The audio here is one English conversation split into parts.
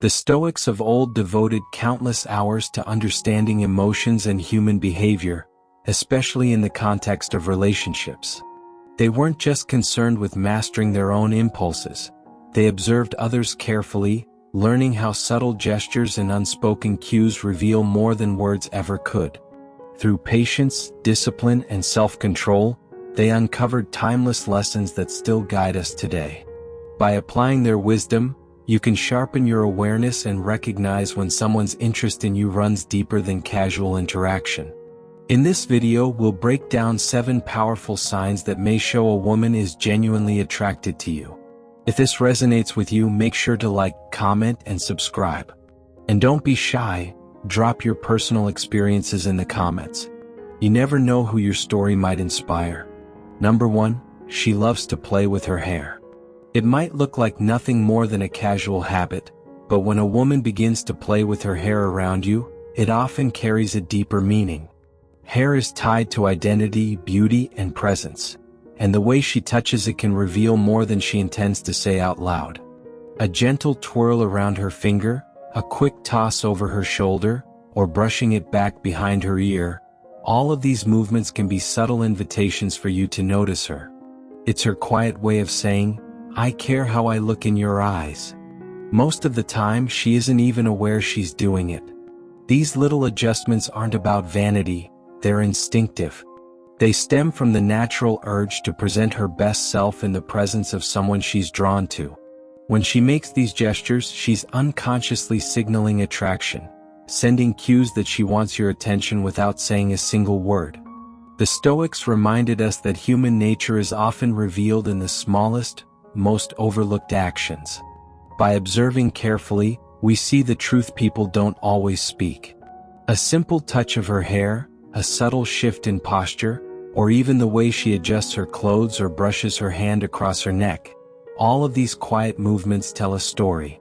The Stoics of old devoted countless hours to understanding emotions and human behavior, especially in the context of relationships. They weren't just concerned with mastering their own impulses. They observed others carefully, learning how subtle gestures and unspoken cues reveal more than words ever could. Through patience, discipline, and self-control, they uncovered timeless lessons that still guide us today. By applying their wisdom, you can sharpen your awareness and recognize when someone's interest in you runs deeper than casual interaction. In this video, we'll break down 7 powerful signs that may show a woman is genuinely attracted to you. If this resonates with you, make sure to like, comment, and subscribe. And don't be shy, drop your personal experiences in the comments. You never know who your story might inspire. Number 1, she loves to play with her hair. It might look like nothing more than a casual habit, but when a woman begins to play with her hair around you, it often carries a deeper meaning. Hair is tied to identity, beauty, and presence, and the way she touches it can reveal more than she intends to say out loud. A gentle twirl around her finger, a quick toss over her shoulder, or brushing it back behind her ear, all of these movements can be subtle invitations for you to notice her. It's her quiet way of saying, "I care how I look in your eyes." Most of the time, she isn't even aware she's doing it. These little adjustments aren't about vanity, they're instinctive. They stem from the natural urge to present her best self in the presence of someone she's drawn to. When she makes these gestures, she's unconsciously signaling attraction, sending cues that she wants your attention without saying a single word. The Stoics reminded us that human nature is often revealed in the smallest, most overlooked actions. By observing carefully, we see the truth people don't always speak. A simple touch of her hair, a subtle shift in posture, or even the way she adjusts her clothes or brushes her hand across her neck. All of these quiet movements tell a story.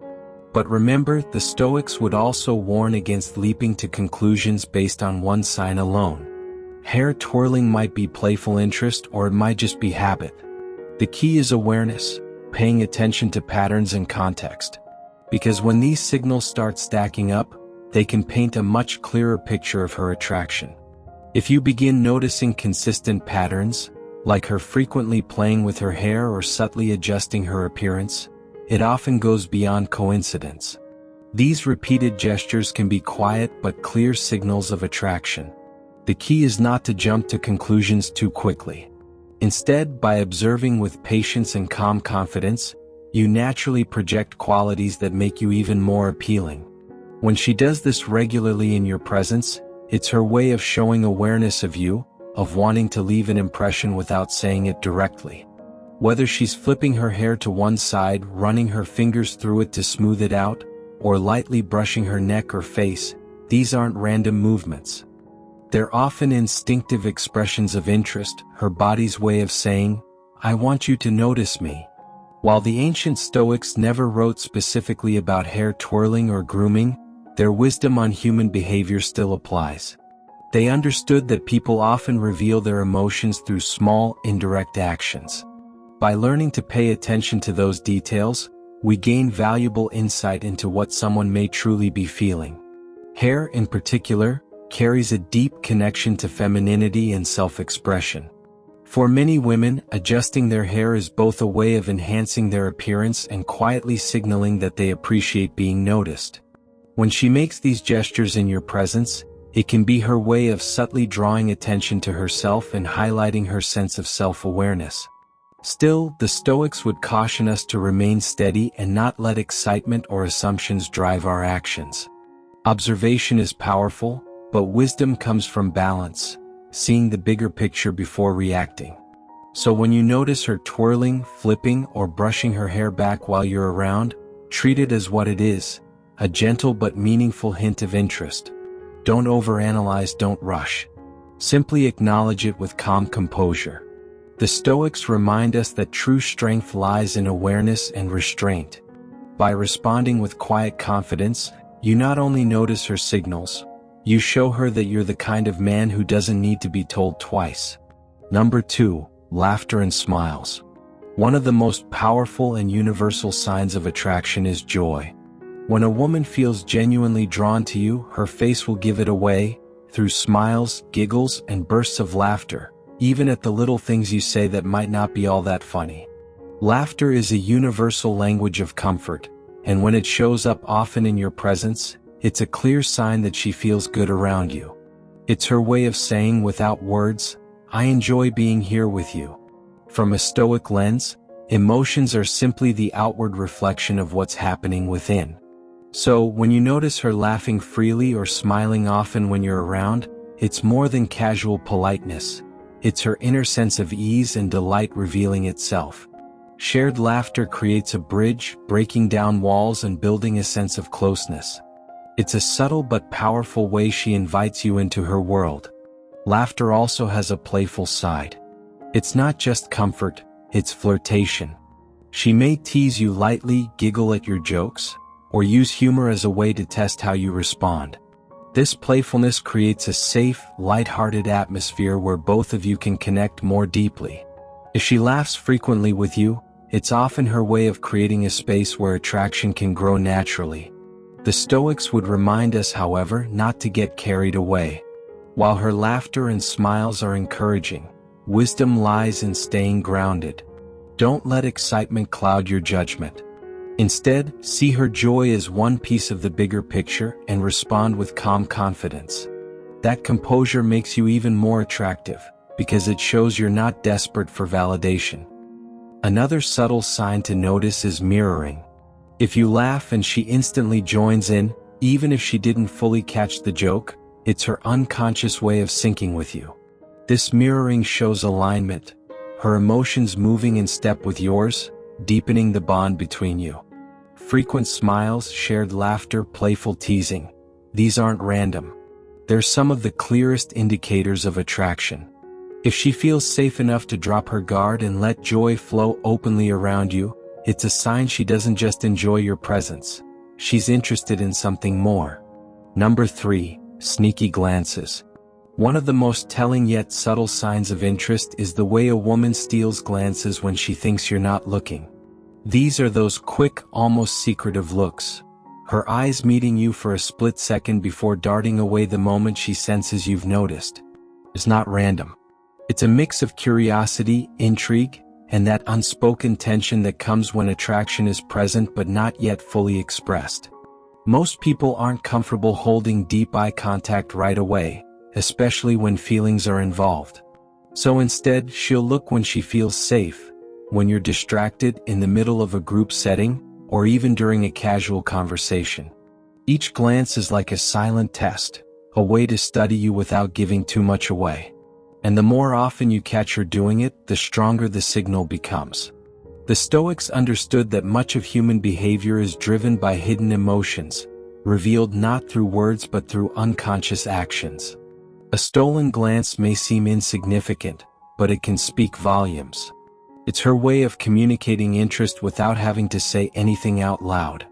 But remember, the Stoics would also warn against leaping to conclusions based on one sign alone. Hair twirling might be playful interest, or it might just be habit. The key is awareness, paying attention to patterns and context. Because when these signals start stacking up, they can paint a much clearer picture of her attraction. If you begin noticing consistent patterns, like her frequently playing with her hair or subtly adjusting her appearance, it often goes beyond coincidence. These repeated gestures can be quiet but clear signals of attraction. The key is not to jump to conclusions too quickly. Instead, by observing with patience and calm confidence, you naturally project qualities that make you even more appealing. When she does this regularly in your presence, it's her way of showing awareness of you, of wanting to leave an impression without saying it directly. Whether she's flipping her hair to one side, running her fingers through it to smooth it out, or lightly brushing her neck or face, these aren't random movements. They're often instinctive expressions of interest, her body's way of saying, "I want you to notice me." While the ancient Stoics never wrote specifically about hair twirling or grooming, their wisdom on human behavior still applies. They understood that people often reveal their emotions through small, indirect actions. By learning to pay attention to those details, we gain valuable insight into what someone may truly be feeling. Hair, in particular, carries a deep connection to femininity and self-expression. For many women, adjusting their hair is both a way of enhancing their appearance and quietly signaling that they appreciate being noticed. When she makes these gestures in your presence, it can be her way of subtly drawing attention to herself and highlighting her sense of self-awareness. Still, the Stoics would caution us to remain steady and not let excitement or assumptions drive our actions. Observation is powerful, but wisdom comes from balance, seeing the bigger picture before reacting. So when you notice her twirling, flipping, or brushing her hair back while you're around, treat it as what it is, a gentle but meaningful hint of interest. Don't overanalyze, don't rush. Simply acknowledge it with calm composure. The Stoics remind us that true strength lies in awareness and restraint. By responding with quiet confidence, you not only notice her signals, you show her that you're the kind of man who doesn't need to be told twice. Number 2, laughter and smiles. One of the most powerful and universal signs of attraction is joy. When a woman feels genuinely drawn to you, her face will give it away, through smiles, giggles, and bursts of laughter, even at the little things you say that might not be all that funny. Laughter is a universal language of comfort, and when it shows up often in your presence, it's a clear sign that she feels good around you. It's her way of saying without words, "I enjoy being here with you." From a Stoic lens, emotions are simply the outward reflection of what's happening within. So, when you notice her laughing freely or smiling often when you're around, it's more than casual politeness. It's her inner sense of ease and delight revealing itself. Shared laughter creates a bridge, breaking down walls and building a sense of closeness. It's a subtle but powerful way she invites you into her world. Laughter also has a playful side. It's not just comfort, it's flirtation. She may tease you lightly, giggle at your jokes, or use humor as a way to test how you respond. This playfulness creates a safe, light-hearted atmosphere where both of you can connect more deeply. If she laughs frequently with you, it's often her way of creating a space where attraction can grow naturally. The Stoics would remind us, however, not to get carried away. While her laughter and smiles are encouraging, wisdom lies in staying grounded. Don't let excitement cloud your judgment. Instead, see her joy as one piece of the bigger picture and respond with calm confidence. That composure makes you even more attractive, because it shows you're not desperate for validation. Another subtle sign to notice is mirroring. If you laugh and she instantly joins in, even if she didn't fully catch the joke, it's her unconscious way of syncing with you. This mirroring shows alignment, her emotions moving in step with yours, deepening the bond between you. Frequent smiles, shared laughter, playful teasing. These aren't random. They're some of the clearest indicators of attraction. If she feels safe enough to drop her guard and let joy flow openly around you, it's a sign she doesn't just enjoy your presence. She's interested in something more. Number 3, sneaky glances. One of the most telling yet subtle signs of interest is the way a woman steals glances when she thinks you're not looking. These are those quick, almost secretive looks. Her eyes meeting you for a split second before darting away the moment she senses you've noticed. It's not random. It's a mix of curiosity, intrigue, and that unspoken tension that comes when attraction is present but not yet fully expressed. Most people aren't comfortable holding deep eye contact right away, especially when feelings are involved. So instead, she'll look when she feels safe, when you're distracted, in the middle of a group setting, or even during a casual conversation. Each glance is like a silent test, a way to study you without giving too much away. And the more often you catch her doing it, the stronger the signal becomes. The Stoics understood that much of human behavior is driven by hidden emotions, revealed not through words but through unconscious actions. A stolen glance may seem insignificant, but it can speak volumes. It's her way of communicating interest without having to say anything out loud.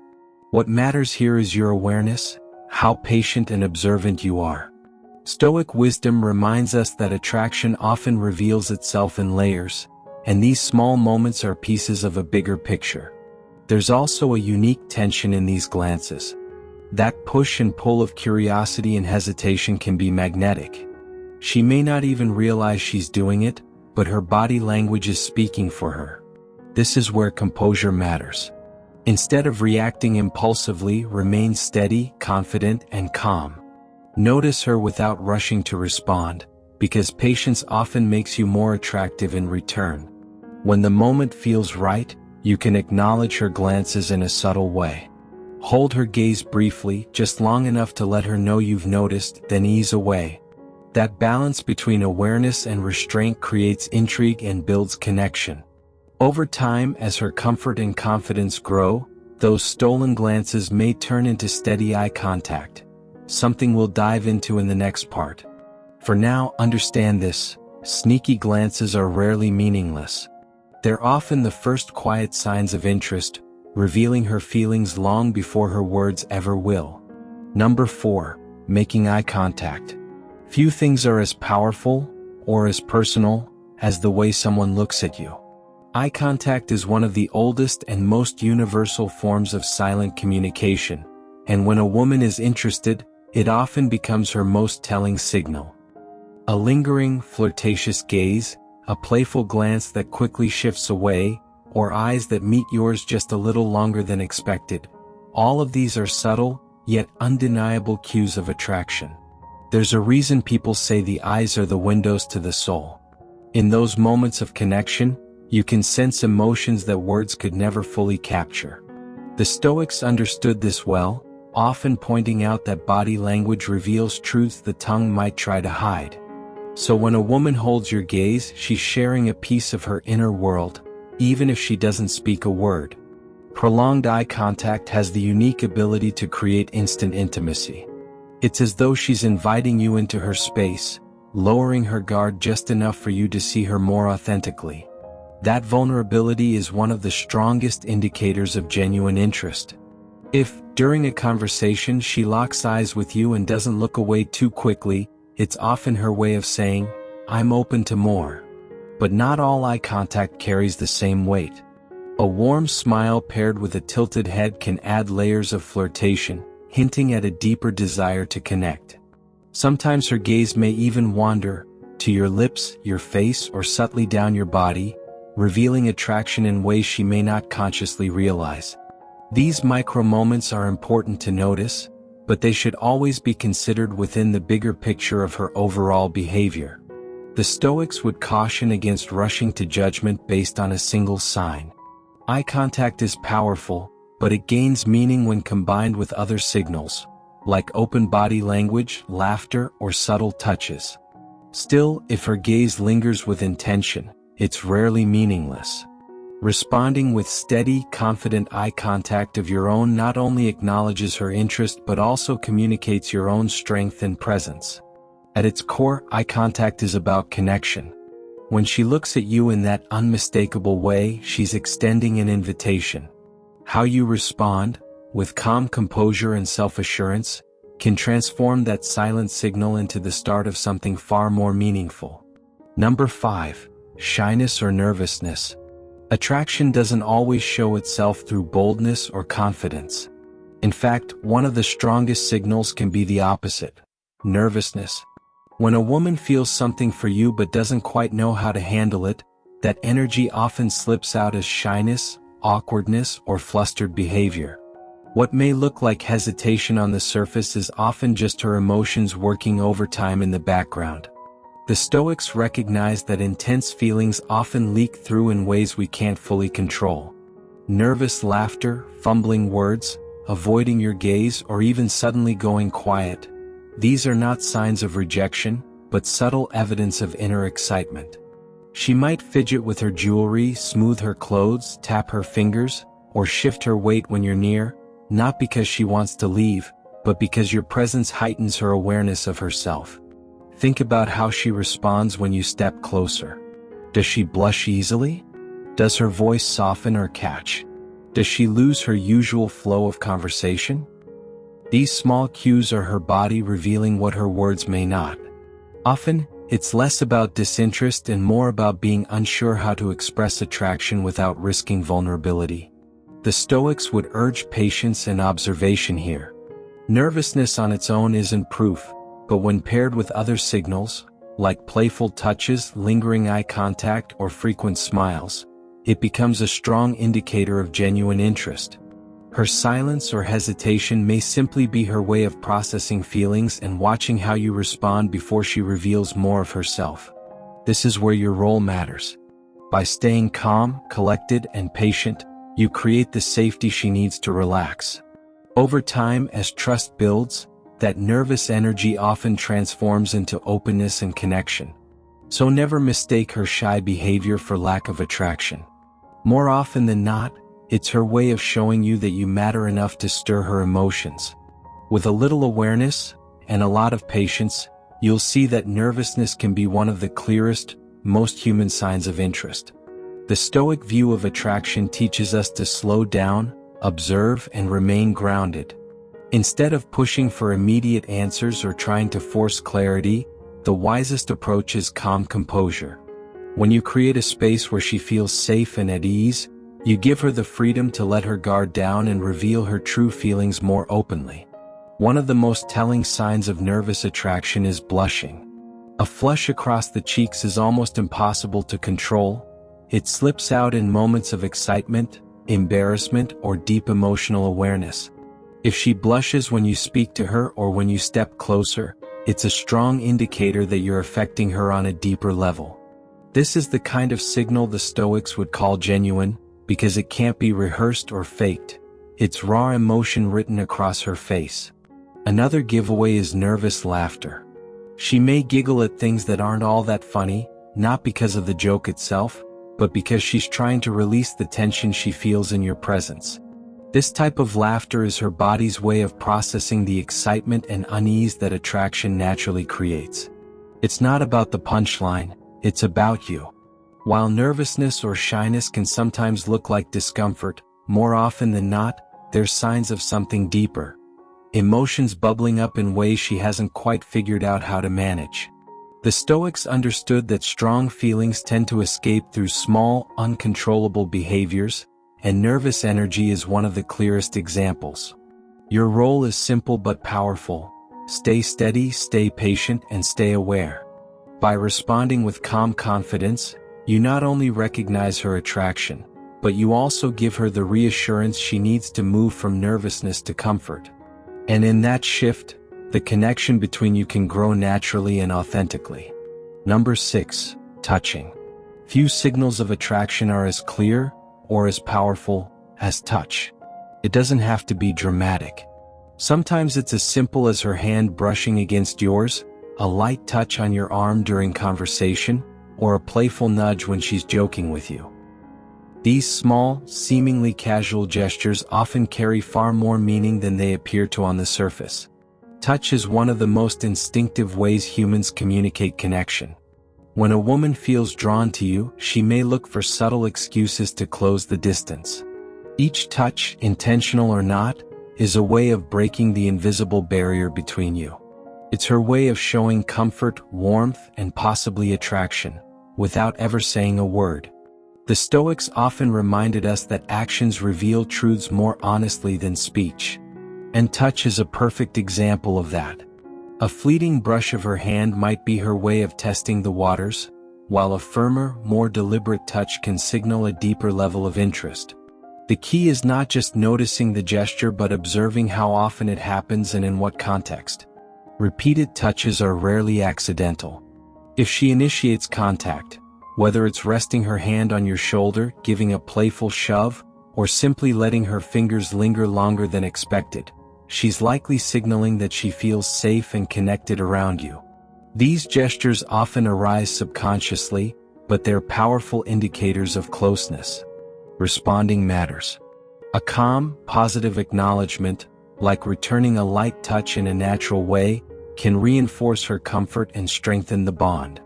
What matters here is your awareness, how patient and observant you are. Stoic wisdom reminds us that attraction often reveals itself in layers, and these small moments are pieces of a bigger picture. There's also a unique tension in these glances. That push and pull of curiosity and hesitation can be magnetic. She may not even realize she's doing it, but her body language is speaking for her. This is where composure matters. Instead of reacting impulsively, remain steady, confident, and calm. Notice her without rushing to respond, because patience often makes you more attractive in return. When the moment feels right, you can acknowledge her glances in a subtle way. Hold her gaze briefly, just long enough to let her know you've noticed, then ease away. That balance between awareness and restraint creates intrigue and builds connection. Over time, as her comfort and confidence grow, those stolen glances may turn into steady eye contact, something we'll dive into in the next part. For now, understand this: sneaky glances are rarely meaningless. They're often the first quiet signs of interest, revealing her feelings long before her words ever will. Number 4, making eye contact. Few things are as powerful, or as personal, as the way someone looks at you. Eye contact is one of the oldest and most universal forms of silent communication, and when a woman is interested, it often becomes her most telling signal. A lingering, flirtatious gaze, a playful glance that quickly shifts away, or eyes that meet yours just a little longer than expected. All of these are subtle, yet undeniable cues of attraction. There's a reason people say the eyes are the windows to the soul. In those moments of connection, you can sense emotions that words could never fully capture. The Stoics understood this well, often pointing out that body language reveals truths the tongue might try to hide. So when a woman holds your gaze, she's sharing a piece of her inner world, even if she doesn't speak a word. Prolonged eye contact has the unique ability to create instant intimacy. It's as though she's inviting you into her space, lowering her guard just enough for you to see her more authentically. That vulnerability is one of the strongest indicators of genuine interest. If, during a conversation, she locks eyes with you and doesn't look away too quickly, it's often her way of saying, "I'm open to more." But not all eye contact carries the same weight. A warm smile paired with a tilted head can add layers of flirtation, hinting at a deeper desire to connect. Sometimes her gaze may even wander to your lips, your face, or subtly down your body, revealing attraction in ways she may not consciously realize. These micro moments are important to notice, but they should always be considered within the bigger picture of her overall behavior. The Stoics would caution against rushing to judgment based on a single sign. Eye contact is powerful, but it gains meaning when combined with other signals, like open body language, laughter, or subtle touches. Still, if her gaze lingers with intention, it's rarely meaningless. Responding with steady, confident eye contact of your own not only acknowledges her interest but also communicates your own strength and presence. At its core, eye contact is about connection. When she looks at you in that unmistakable way, she's extending an invitation. How you respond, with calm composure and self-assurance, can transform that silent signal into the start of something far more meaningful. Number 5. Shyness or nervousness. Attraction doesn't always show itself through boldness or confidence. In fact, one of the strongest signals can be the opposite: nervousness. When a woman feels something for you but doesn't quite know how to handle it, that energy often slips out as shyness, awkwardness, or flustered behavior. What may look like hesitation on the surface is often just her emotions working overtime in the background. The Stoics recognize that intense feelings often leak through in ways we can't fully control. Nervous laughter, fumbling words, avoiding your gaze, or even suddenly going quiet. These are not signs of rejection, but subtle evidence of inner excitement. She might fidget with her jewelry, smooth her clothes, tap her fingers, or shift her weight when you're near, not because she wants to leave, but because your presence heightens her awareness of herself. Think about how she responds when you step closer. Does she blush easily? Does her voice soften or catch? Does she lose her usual flow of conversation? These small cues are her body revealing what her words may not. Often, it's less about disinterest and more about being unsure how to express attraction without risking vulnerability. The Stoics would urge patience and observation here. Nervousness on its own isn't proof, but when paired with other signals, like playful touches, lingering eye contact, or frequent smiles, it becomes a strong indicator of genuine interest. Her silence or hesitation may simply be her way of processing feelings and watching how you respond before she reveals more of herself. This is where your role matters. By staying calm, collected, and patient, you create the safety she needs to relax. Over time, as trust builds, that nervous energy often transforms into openness and connection. So never mistake her shy behavior for lack of attraction. More often than not, it's her way of showing you that you matter enough to stir her emotions. With a little awareness, and a lot of patience, you'll see that nervousness can be one of the clearest, most human signs of interest. The Stoic view of attraction teaches us to slow down, observe, and remain grounded. Instead of pushing for immediate answers or trying to force clarity, the wisest approach is calm composure. When you create a space where she feels safe and at ease, You give her the freedom to let her guard down and reveal her true feelings more openly. One of the most telling signs of nervous attraction is blushing. A flush across the cheeks is almost impossible to control. It slips out in moments of excitement, embarrassment, or deep emotional awareness. If she blushes when you speak to her or when you step closer, it's a strong indicator that you're affecting her on a deeper level. This is the kind of signal the Stoics would call genuine, because it can't be rehearsed or faked. It's raw emotion written across her face. Another giveaway is nervous laughter. She may giggle at things that aren't all that funny, not because of the joke itself, but because she's trying to release the tension she feels in your presence. This type of laughter is her body's way of processing the excitement and unease that attraction naturally creates. It's not about the punchline, it's about you. While nervousness or shyness can sometimes look like discomfort, more often than not, they're signs of something deeper. Emotions bubbling up in ways she hasn't quite figured out how to manage. The Stoics understood that strong feelings tend to escape through small, uncontrollable behaviors, and nervous energy is one of the clearest examples. Your role is simple but powerful. Stay steady, stay patient, and stay aware. By responding with calm confidence, you not only recognize her attraction, but you also give her the reassurance she needs to move from nervousness to comfort. And in that shift, the connection between you can grow naturally and authentically. Number 6, touching. Few signals of attraction are as clear or as powerful as touch. It doesn't have to be dramatic. Sometimes it's as simple as her hand brushing against yours, a light touch on your arm during conversation, or a playful nudge when she's joking with you. These small, seemingly casual gestures often carry far more meaning than they appear to on the surface. Touch is one of the most instinctive ways humans communicate connection. When a woman feels drawn to you, she may look for subtle excuses to close the distance. Each touch, intentional or not, is a way of breaking the invisible barrier between you. It's her way of showing comfort, warmth, and possibly attraction, without ever saying a word. The Stoics often reminded us that actions reveal truths more honestly than speech. And touch is a perfect example of that. A fleeting brush of her hand might be her way of testing the waters, while a firmer, more deliberate touch can signal a deeper level of interest. The key is not just noticing the gesture but observing how often it happens and in what context. Repeated touches are rarely accidental. If she initiates contact, whether it's resting her hand on your shoulder, giving a playful shove, or simply letting her fingers linger longer than expected, she's likely signaling that she feels safe and connected around you. These gestures often arise subconsciously, but they're powerful indicators of closeness. Responding matters. A calm, positive acknowledgement, like returning a light touch in a natural way, can reinforce her comfort and strengthen the bond.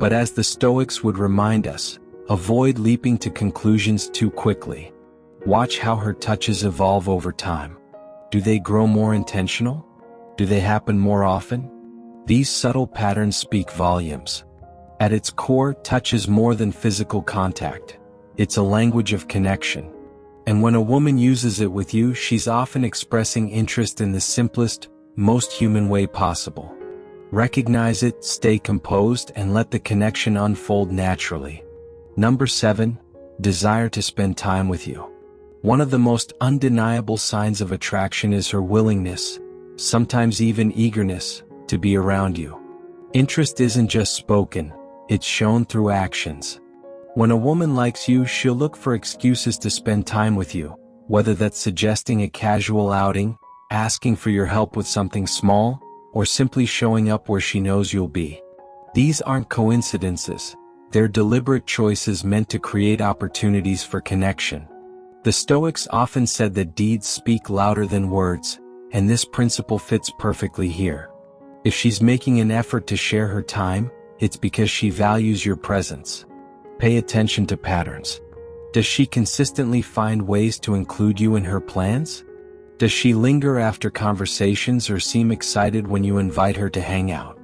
But as the Stoics would remind us, avoid leaping to conclusions too quickly. Watch how her touches evolve over time. Do they grow more intentional? Do they happen more often? These subtle patterns speak volumes. At its core, touch is more than physical contact. It's a language of connection. And when a woman uses it with you, she's often expressing interest in the simplest, most human way possible. Recognize it, stay composed, and let the connection unfold naturally. Number 7, desire to spend time with you. One of the most undeniable signs of attraction is her willingness, sometimes even eagerness, to be around you. Interest isn't just spoken, it's shown through actions. When a woman likes you, she'll look for excuses to spend time with you, whether that's suggesting a casual outing, asking for your help with something small, or simply showing up where she knows you'll be. These aren't coincidences, they're deliberate choices meant to create opportunities for connection. The Stoics often said that deeds speak louder than words, and this principle fits perfectly here. If she's making an effort to share her time, it's because she values your presence. Pay attention to patterns. Does she consistently find ways to include you in her plans? Does she linger after conversations or seem excited when you invite her to hang out?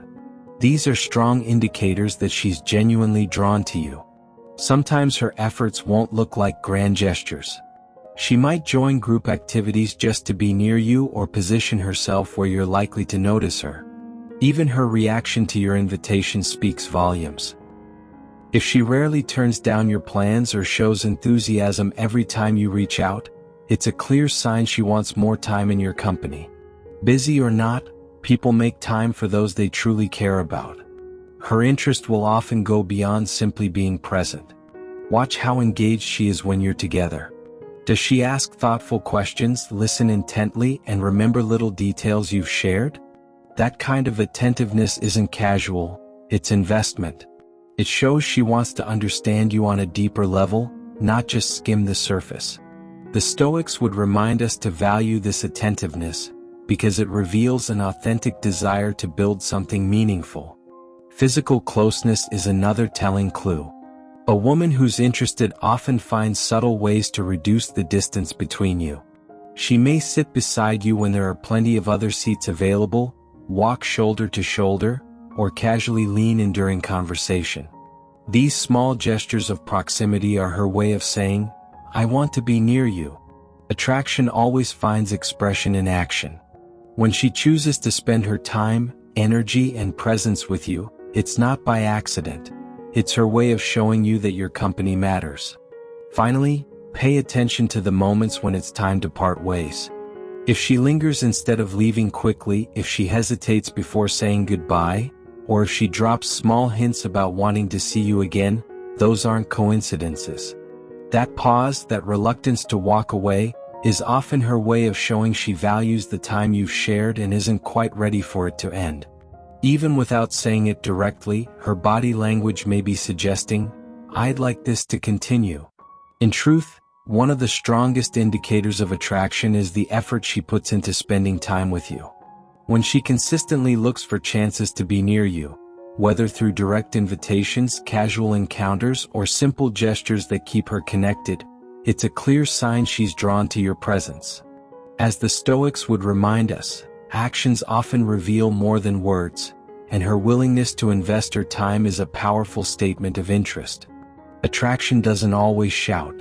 These are strong indicators that she's genuinely drawn to you. Sometimes her efforts won't look like grand gestures. She might join group activities just to be near you or position herself where you're likely to notice her. Even her reaction to your invitation speaks volumes. If she rarely turns down your plans or shows enthusiasm every time you reach out, it's a clear sign she wants more time in your company. Busy or not, people make time for those they truly care about. Her interest will often go beyond simply being present. Watch how engaged she is when you're together. Does she ask thoughtful questions, listen intently, and remember little details you've shared? That kind of attentiveness isn't casual, it's investment. It shows she wants to understand you on a deeper level, not just skim the surface. The Stoics would remind us to value this attentiveness, because it reveals an authentic desire to build something meaningful. Physical closeness is another telling clue. A woman who's interested often finds subtle ways to reduce the distance between you. She may sit beside you when there are plenty of other seats available, walk shoulder to shoulder, or casually lean in during conversation. These small gestures of proximity are her way of saying, "I want to be near you." Attraction always finds expression in action. When she chooses to spend her time, energy, and presence with you, it's not by accident. It's her way of showing you that your company matters. Finally, pay attention to the moments when it's time to part ways. If she lingers instead of leaving quickly, if she hesitates before saying goodbye, or if she drops small hints about wanting to see you again, those aren't coincidences. That pause, that reluctance to walk away, is often her way of showing she values the time you've shared and isn't quite ready for it to end. Even without saying it directly, her body language may be suggesting, "I'd like this to continue." In truth, one of the strongest indicators of attraction is the effort she puts into spending time with you. When she consistently looks for chances to be near you, whether through direct invitations, casual encounters, or simple gestures that keep her connected, it's a clear sign she's drawn to your presence. As the Stoics would remind us, actions often reveal more than words, and her willingness to invest her time is a powerful statement of interest. Attraction doesn't always shout.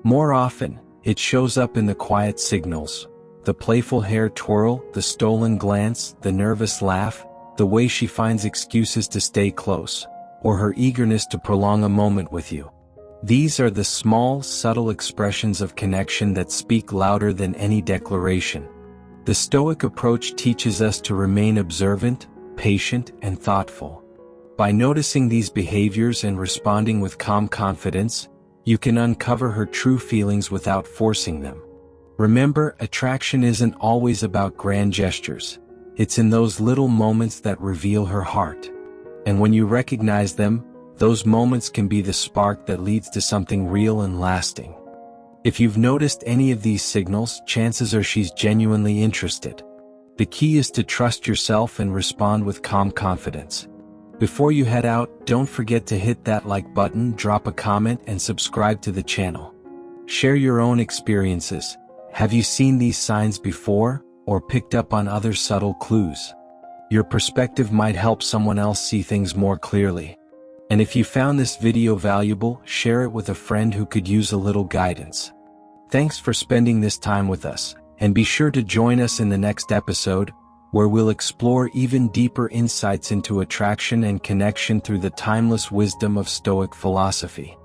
More often, it shows up in the quiet signals: the playful hair twirl, the stolen glance, the nervous laugh, the way she finds excuses to stay close, or her eagerness to prolong a moment with you. These are the small, subtle expressions of connection that speak louder than any declaration. The Stoic approach teaches us to remain observant, patient, and thoughtful. By noticing these behaviors and responding with calm confidence, you can uncover her true feelings without forcing them. Remember, attraction isn't always about grand gestures. It's in those little moments that reveal her heart. And when you recognize them, those moments can be the spark that leads to something real and lasting. If you've noticed any of these signals, chances are she's genuinely interested. The key is to trust yourself and respond with calm confidence. Before you head out, don't forget to hit that like button, drop a comment, and subscribe to the channel. Share your own experiences. Have you seen these signs before, or picked up on other subtle clues? Your perspective might help someone else see things more clearly. And if you found this video valuable, share it with a friend who could use a little guidance. Thanks for spending this time with us, and be sure to join us in the next episode, where we'll explore even deeper insights into attraction and connection through the timeless wisdom of Stoic philosophy.